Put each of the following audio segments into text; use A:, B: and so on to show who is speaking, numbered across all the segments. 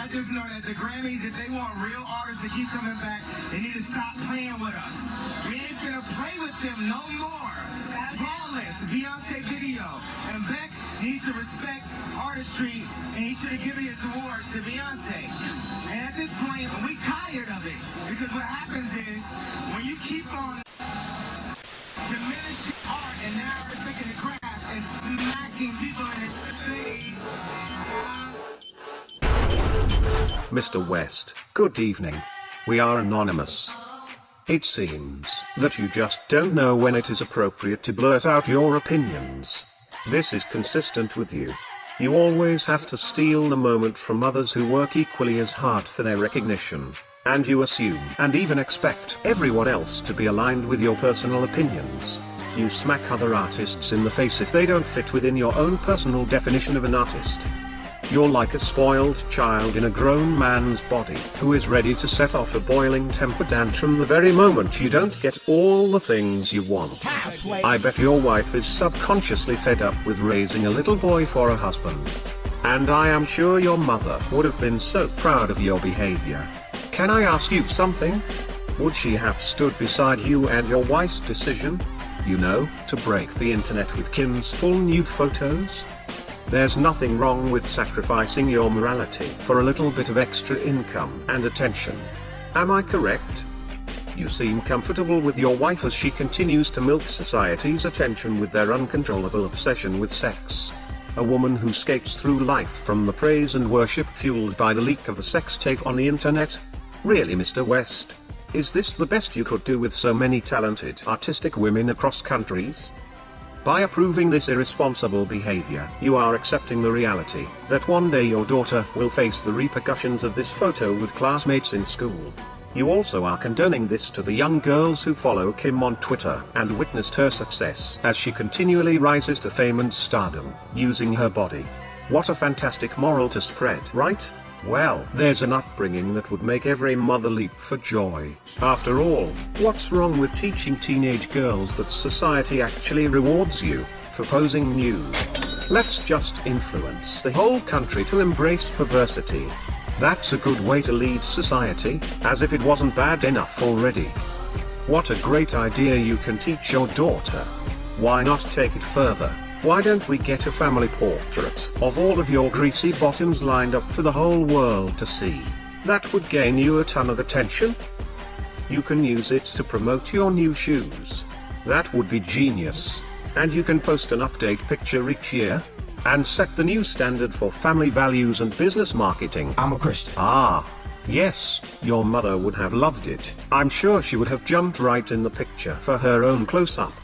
A: I just know that the Grammys, if they want real artists to keep coming back, they need to stop playing with us. We ain't gonna play with them no more. Flawless, Beyonce video. And Beck needs to respect artistry, and he should have given his award to Beyonce. And at this point, we tired of it. Because what happens is, when you keep on diminishing art and now respecting the craft and smacking people in the face.
B: Mr. West, good evening. We are anonymous. It seems that you just don't know when it is appropriate to blurt out your opinions. This is consistent with you. You always have to steal the moment from others who work equally as hard for their recognition. And you assume and even expect everyone else to be aligned with your personal opinions. You smack other artists in the face if they don't fit within your own personal definition of an artist. You're like a spoiled child in a grown man's body who is ready to set off a boiling temper tantrum the very moment you don't get all the things you want. I bet your wife is subconsciously fed up with raising a little boy for a husband. And I am sure your mother would have been so proud of your behavior. Can I ask you something? Would she have stood beside you and your wife's decision? You know, to break the internet with Kim's full nude photos? There's nothing wrong with sacrificing your morality for a little bit of extra income and attention. Am I correct? You seem comfortable with your wife as she continues to milk society's attention with their uncontrollable obsession with sex. A woman who skates through life from the praise and worship fueled by the leak of a sex tape on the internet? Really, Mr. West? Is this the best you could do with so many talented artistic women across countries? By approving this irresponsible behavior, you are accepting the reality that one day your daughter will face the repercussions of this photo with classmates in school. You also are condoning this to the young girls who follow Kim on Twitter and witnessed her success as she continually rises to fame and stardom, using her body. What a fantastic moral to spread, right? Well, there's an upbringing that would make every mother leap for joy. After all, what's wrong with teaching teenage girls that society actually rewards you for posing nude? Let's just influence the whole country to embrace perversity. That's a good way to lead society, as if it wasn't bad enough already. What a great idea you can teach your daughter. Why not take it further? Why don't we get a family portrait of all of your greasy bottoms lined up for the whole world to see? That would gain you a ton of attention. You can use it to promote your new shoes. That would be genius. And you can post an update picture each year, and set the new standard for family values and business marketing.
C: I'm a Christian.
B: Ah, yes, your mother would have loved it. I'm sure she would have jumped right in the picture for her own close-up.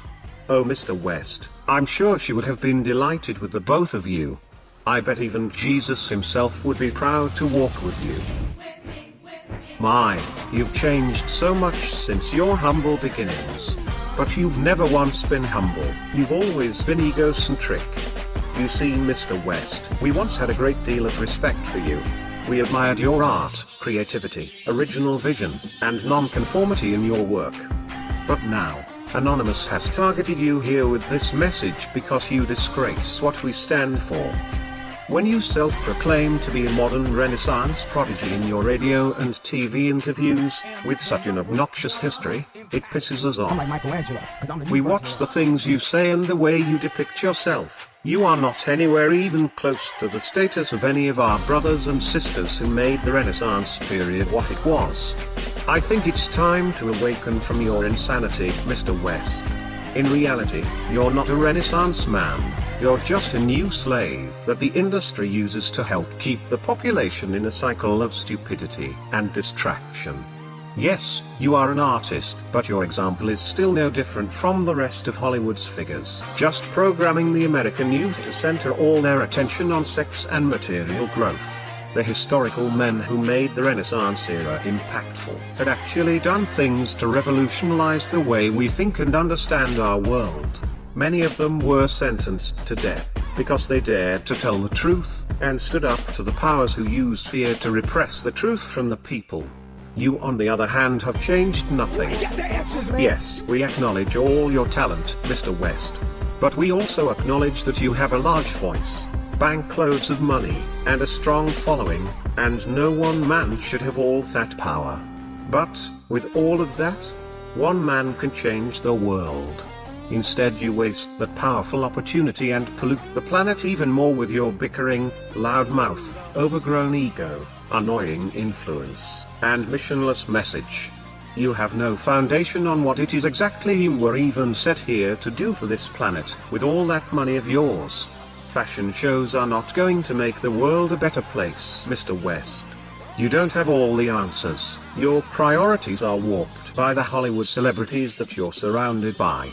B: Oh, Mr. West, I'm sure she would have been delighted with the both of you. I bet even Jesus himself would be proud to walk with you. My, you've changed so much since your humble beginnings. But you've never once been humble, you've always been egocentric. You see, Mr. West, we once had a great deal of respect for you. We admired your art, creativity, original vision, and non-conformity in your work. But now, Anonymous has targeted you here with this message because you disgrace what we stand for. When you self-proclaim to be a modern Renaissance prodigy in your radio and TV interviews, with such an obnoxious history, it pisses us off.
C: I'm like Michelangelo, 'cause I'm the
B: We watch the things you say and the way you depict yourself. You are not anywhere even close to the status of any of our brothers and sisters who made the Renaissance period what it was. I think it's time to awaken from your insanity, Mr. West. In reality, you're not a Renaissance man, you're just a new slave that the industry uses to help keep the population in a cycle of stupidity and distraction. Yes, you are an artist, but your example is still no different from the rest of Hollywood's figures, just programming the American youth to center all their attention on sex and material growth. The historical men who made the Renaissance era impactful had actually done things to revolutionize the way we think and understand our world. Many of them were sentenced to death because they dared to tell the truth and stood up to the powers who used fear to repress the truth from the people. You, on the other hand, have changed nothing. Yes, we acknowledge all your talent, Mr. West. But we also acknowledge that you have a large voice. bankloads of money, and a strong following, and no one man should have all that power. But, with all of that, one man can change the world. Instead you waste that powerful opportunity and pollute the planet even more with your bickering, loudmouth, overgrown ego, annoying influence, and missionless message. You have no foundation on what it is exactly you were even set here to do for this planet, with all that money of yours. Fashion shows are not going to make the world a better place, Mr. West. You don't have all the answers. Your priorities are warped by the Hollywood celebrities that you're surrounded by.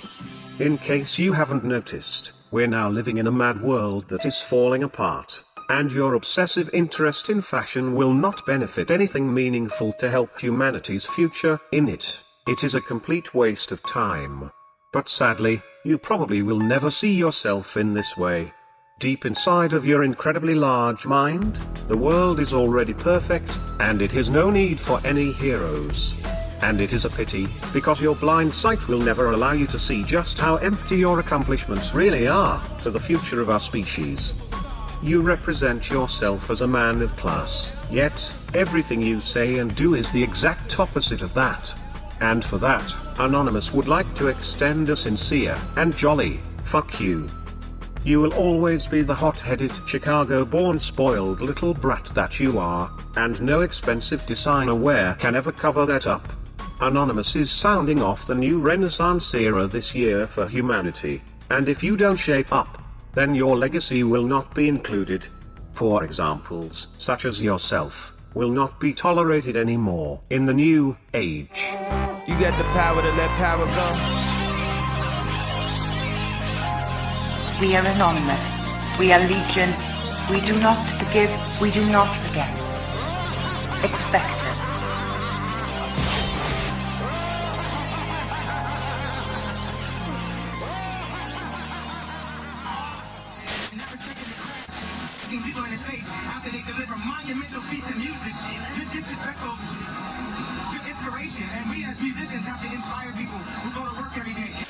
B: In case you haven't noticed, we're now living in a mad world that is falling apart, and your obsessive interest in fashion will not benefit anything meaningful to help humanity's future in it. It is a complete waste of time. But sadly, you probably will never see yourself in this way. Deep inside of your incredibly large mind, the world is already perfect, and it has no need for any heroes. And it is a pity, because your blind sight will never allow you to see just how empty your accomplishments really are to the future of our species. You represent yourself as a man of class, yet, everything you say and do is the exact opposite of that. And for that, Anonymous would like to extend a sincere and jolly fuck you. You will always be the hot-headed, Chicago-born spoiled little brat that you are, and no expensive designer wear can ever cover that up. Anonymous is sounding off the new Renaissance era this year for humanity, and if you don't shape up, then your legacy will not be included. Poor examples, such as yourself, will not be tolerated anymore in the new age.
C: You got the power to let power go.
D: We are anonymous. We are legion. We do not forgive. We do not forget. Expect us.
A: People in the face after they deliver monumental feats of music. You're disrespectful to inspiration, and we as musicians have to inspire people who go to work every day.